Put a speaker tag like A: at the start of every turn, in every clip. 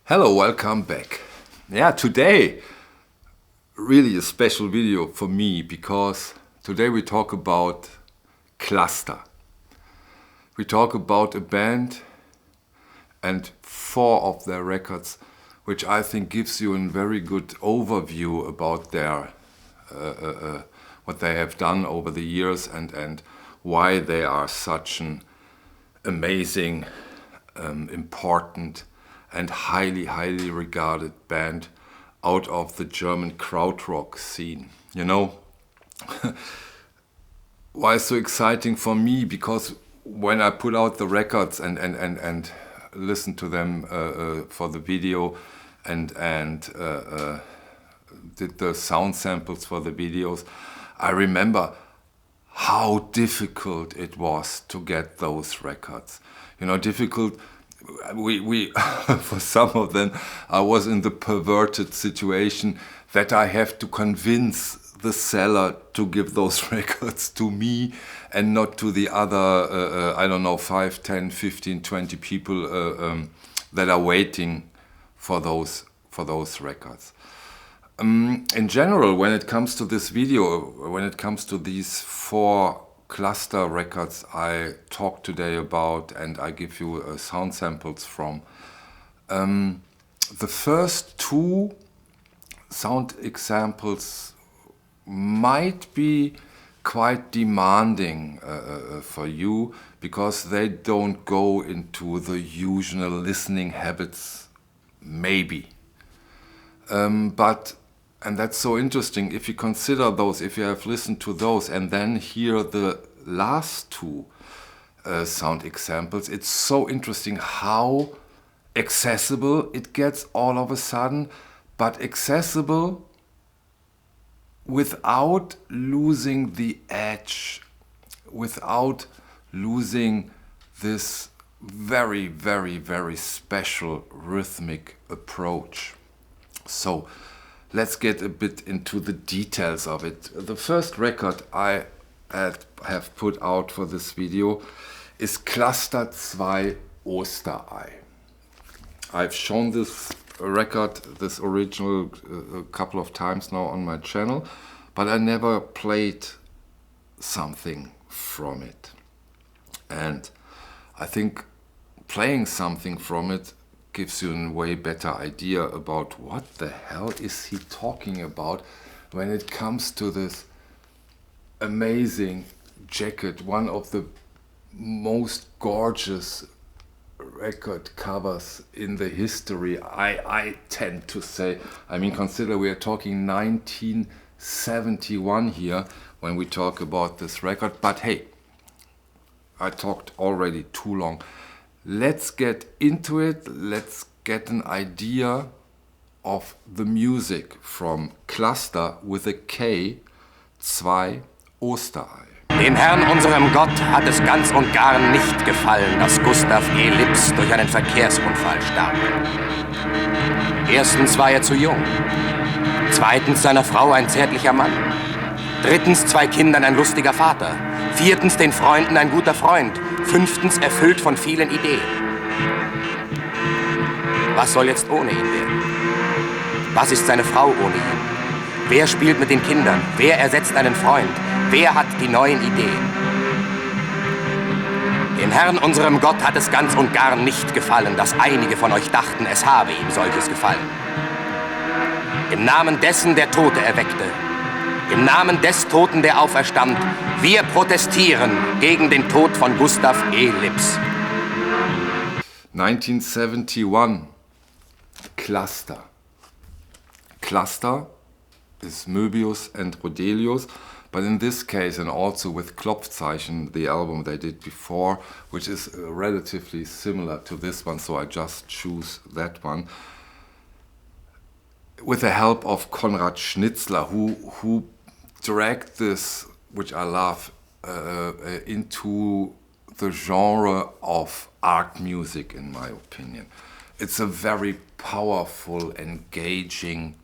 A: Hello, welcome back. Yeah, today really a special video for me because today we talk about Cluster. We talk about a band and 4 of their records, which I think gives you a very good overview about their what they have done over the years and why they are such an amazing, important and highly regarded band out of the German krautrock scene. You know, why it's so exciting for me? Because when I put out the records and listen to them for the video and did the sound samples for the videos, I remember how difficult it was to get those records. You know, difficult. We for some of them, I was in the perverted situation that I have to convince the seller to give those records to me and not to the other, I don't know, 5, 10, 15, 20 people that are waiting for those records. In general, when it comes to this video, when it comes to these 4 Cluster records I talk today about and I give you sound samples from, the first 2 sound examples might be quite demanding for you because they don't go into the usual listening habits, maybe. And that's so interesting, if you consider those, if you have listened to those and then hear the last 2 sound examples, it's so interesting how accessible it gets all of a sudden, but accessible without losing the edge, without losing this very special rhythmic approach. So let's get a bit into the details of it. The first record I have put out for this video is Cluster 2 Osterei. I've shown this record, this original, a couple of times now on my channel, but I never played something from it. And I think playing something from it gives you a way better idea about what the hell is he talking about when it comes to this amazing jacket, one of the most gorgeous record covers in the history, I tend to say. I mean, consider we are talking 1971 here when we talk about this record, but hey, I talked already too long. Let's get into it. Let's get an idea of the music from Cluster with a K, 2 Osterei.
B: Dem Herrn, unserem Gott, hat es ganz und gar nicht gefallen, dass Gustav E. Lips durch einen Verkehrsunfall starb. Erstens war er zu jung. Zweitens seiner Frau ein zärtlicher Mann. Drittens 2 Kindern ein lustiger Vater. Viertens den Freunden ein guter Freund. 5. erfüllt von vielen Ideen. Was soll jetzt ohne ihn werden? Was ist seine Frau ohne ihn? Wer spielt mit den Kindern? Wer ersetzt einen Freund? Wer hat die neuen Ideen? Dem Herrn, unserem Gott, hat es ganz und gar nicht gefallen, dass einige von euch dachten, es habe ihm solches gefallen. Im Namen dessen, der Tote erweckte, im Namen des Toten, der auferstand, wir protestieren gegen den Tod von Gustav E. Lips.
A: 1971, Cluster. Cluster is Möbius and Rodelius, but in this case, and also with Klopfzeichen, the album they did before, which is relatively similar to this one, so I just choose that one, with the help of Konrad Schnitzler, who dragged this, which I love, into the genre of art music, in my opinion. It's a very powerful, engaging,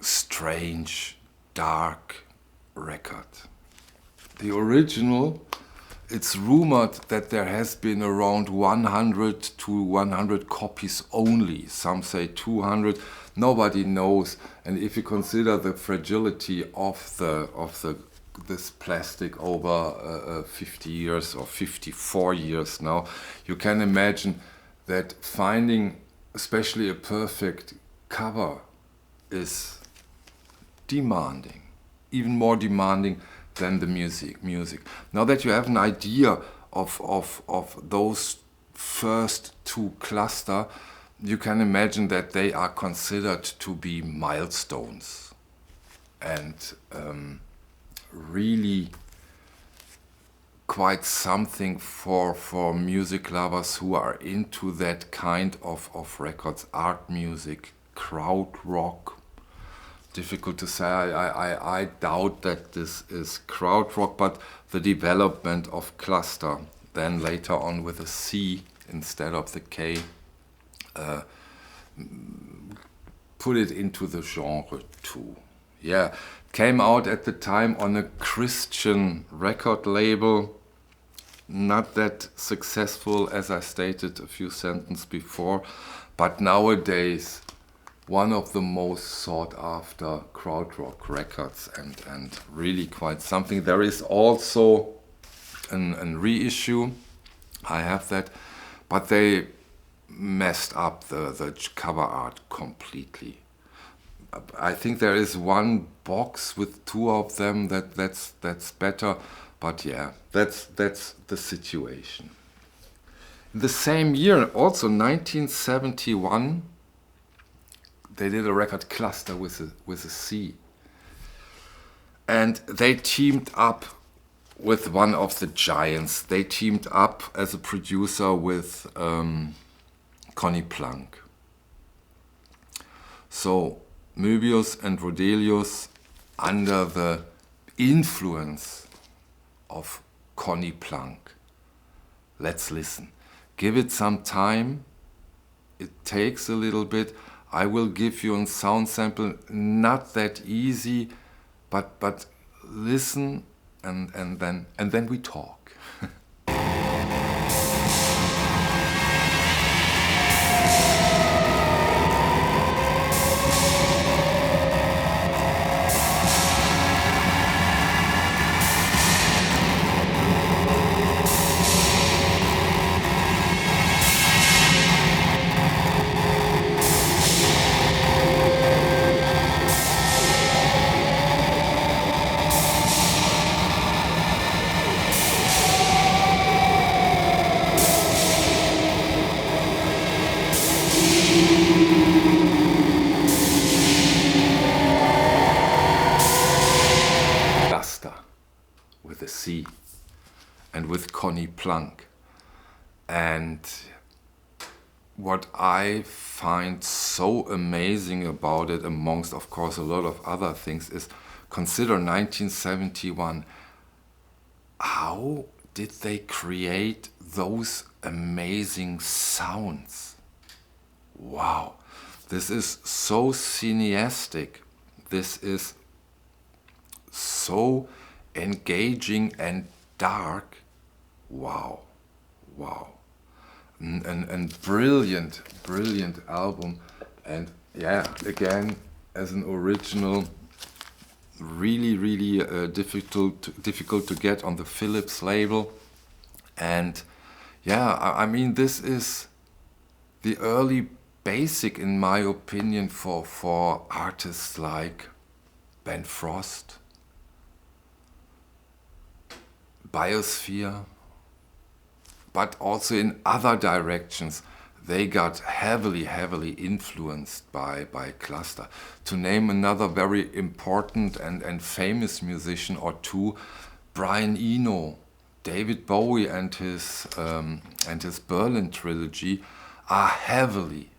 A: strange, dark record. The original it's rumored that there has been around 100 to 100 copies only. Some say 200. Nobody knows. And if you consider the fragility of this plastic over 50 years or 54 years now, you can imagine that finding especially a perfect cover is demanding, even more demanding than the music. Now that you have an idea of those first two cluster, you can imagine that they are considered to be milestones and really quite something for music lovers who are into that kind of records, art music, crowd rock. Difficult to say. I doubt that this is crowd rock, but the development of cluster, then later on with a C instead of the K, put it into the genre too. Yeah, came out at the time on a Christian record label, not that successful as I stated a few sentences before, but nowadays one of the most sought after krautrock records and really quite something. There is also an reissue, I have that, but they messed up the cover art completely. I think there is one box with two of them that's better, but yeah, that's the situation. In the same year, also 1971, they did a record, Cluster with a C, and they teamed up with one of the giants. They teamed up as a producer with Conny Plank. So Möbius and Rodelius, under the influence of Conny Plank. Let's listen. Give it some time. It takes a little bit. I will give you a sound sample, not that easy, but listen and then we talk. With a C and with Conny Plank. And what I find so amazing about it, amongst of course a lot of other things, is consider 1971. How did they create those amazing sounds? Wow, this is so cineastic. This is so engaging and dark. Wow. And brilliant album. And yeah, again, as an original, really difficult to get on the Philips label. And yeah, I mean, this is the early basic, in my opinion, for artists like Ben Frost, Biosphere, but also in other directions. They got heavily influenced by Cluster. To name another very important and famous musician or two, Brian Eno, David Bowie and his Berlin trilogy are heavily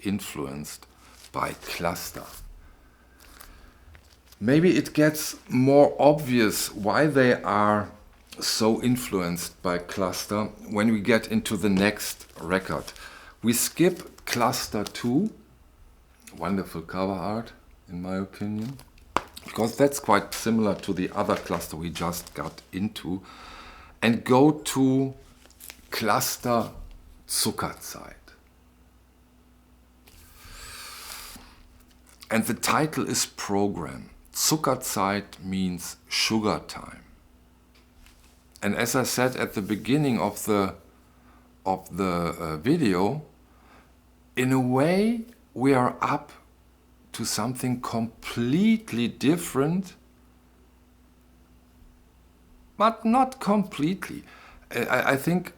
A: influenced by Cluster. Maybe it gets more obvious why they are so influenced by Cluster when we get into the next record. We skip Cluster 2, wonderful cover art in my opinion, because that's quite similar to the other cluster we just got into, and go to cluster Zuckerzeit. And the title is program. Zuckerzeit means sugar time. And as I said at the beginning of the video, in a way we are up to something completely different, but not completely. I think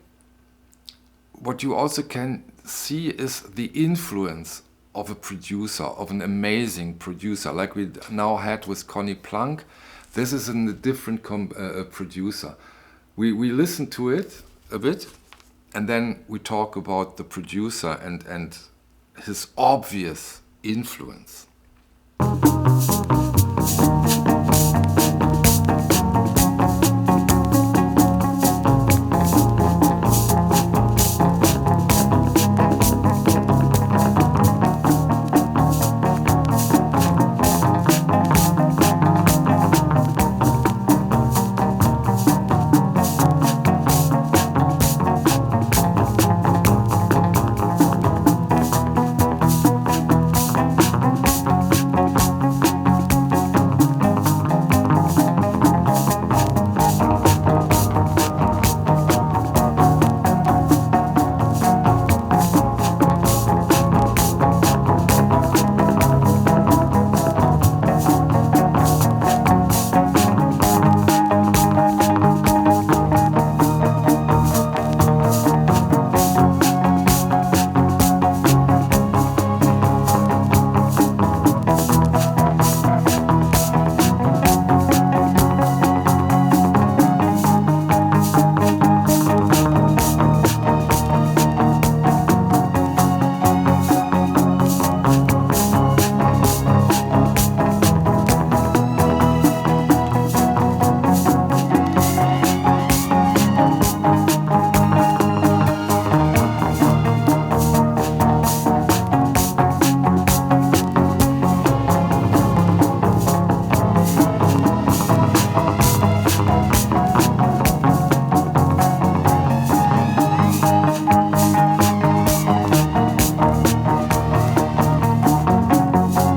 A: what you also can see is the influence of a producer, of an amazing producer, like we now had with Conny Plank. This is a different producer. We listen to it a bit, and then we talk about the producer and his obvious influence.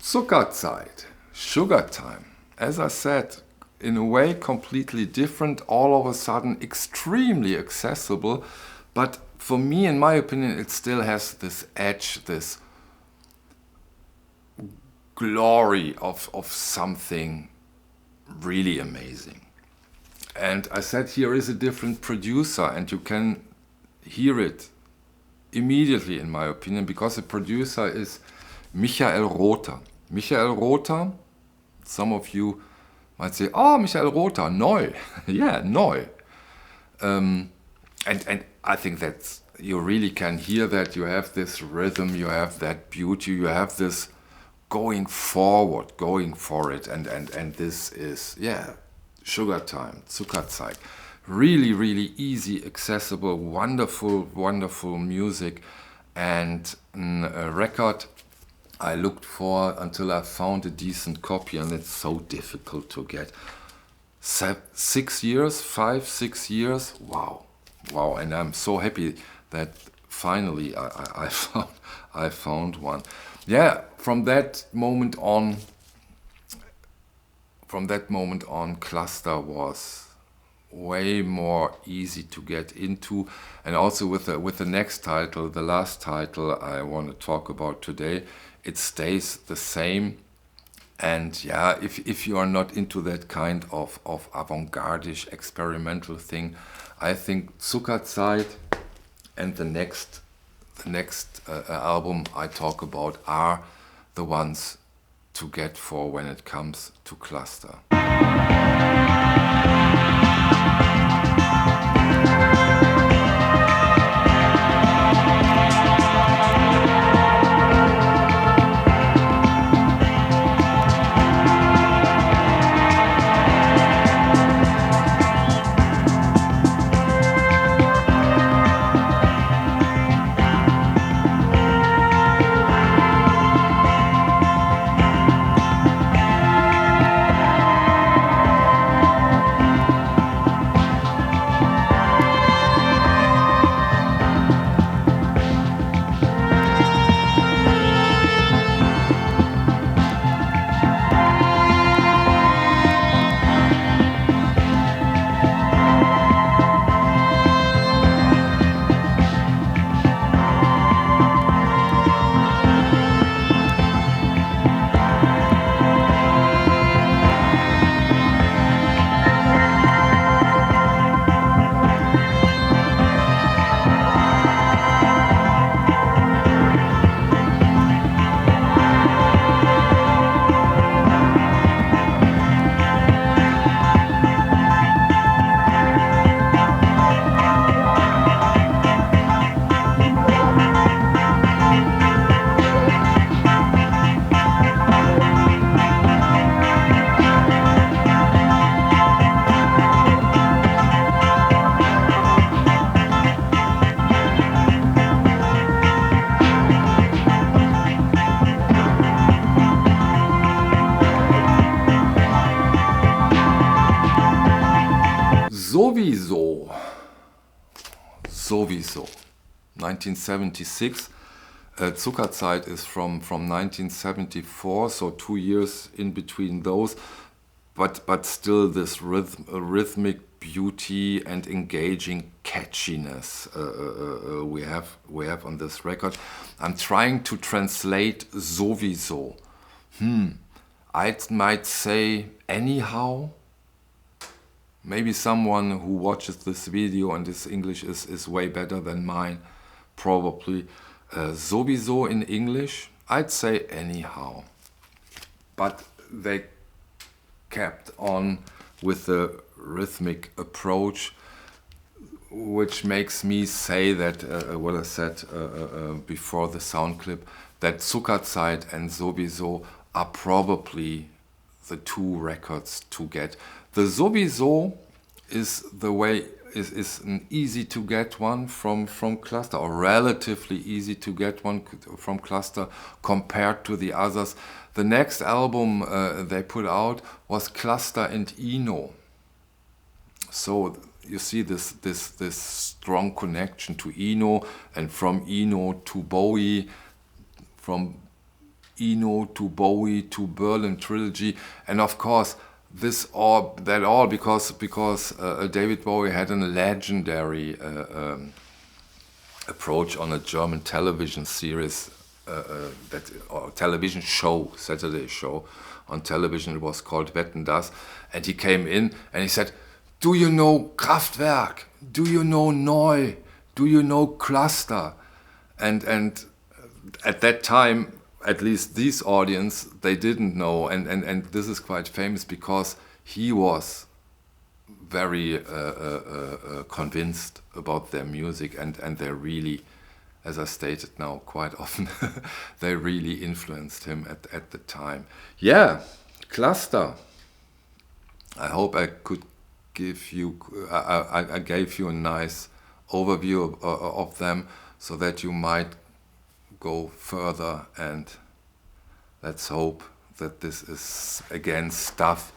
A: Zuckerzeit, sugar time. As I said, in a way completely different, all of a sudden extremely accessible, but for me, in my opinion, it still has this edge, this glory of something really amazing. And I said here is a different producer, and you can hear it immediately, in my opinion, because the producer is Michael Rother. Michael Rother, some of you might say, oh, Michael Rother, neu. Yeah, neu. And I think that's, you really can hear that. You have this rhythm, you have that beauty, you have this going forward, going for it. And this is, yeah, sugar time, Zuckerzeit. Really, really easy, accessible, wonderful, wonderful music. And a record I looked for until I found a decent copy, and it's so difficult to get. 6 years, 5, 6 years, wow. Wow, and I'm so happy that finally I found one. Yeah, from that moment on, Cluster was way more easy to get into, and also with the next title, the last title I want to talk about today, it stays the same. And yeah, if you are not into that kind of avant-garde-ish experimental thing, I think Zuckerzeit and the next album I talk about are the ones to get for when it comes to Cluster. Sowieso, 1976. Zuckerzeit is from 1974, so 2 years in between those, but still this rhythmic beauty and engaging catchiness we have on this record. I'm trying to translate sowieso. I might say anyhow. Maybe someone who watches this video and his English is way better than mine, probably. Sowieso in English, I'd say anyhow. But they kept on with the rhythmic approach, which makes me say that, what I said before the sound clip, that Zuckerzeit and Sowieso are probably the two records to get. The Sowieso is the way is an easy to get one from Cluster, or relatively easy to get one from Cluster compared to the others. The next album they put out was Cluster and Eno. So you see this strong connection to Eno, and from Eno to Bowie, from Eno to Bowie to Berlin Trilogy, and of course because David Bowie had a legendary approach on a German television series, or television show, Saturday show on television. It was called Wetten, das, and he came in and he said, "Do you know Kraftwerk? Do you know Neu? Do you know Cluster?" And at that time, at least this audience, they didn't know, and this is quite famous because he was very convinced about their music, and they really, as I stated now quite often, they really influenced him at the time. Yeah, Cluster. I hope I could give you, I gave you a nice overview of them, so that you might go further, and let's hope that this is again stuff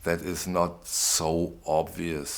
A: that is not so obvious.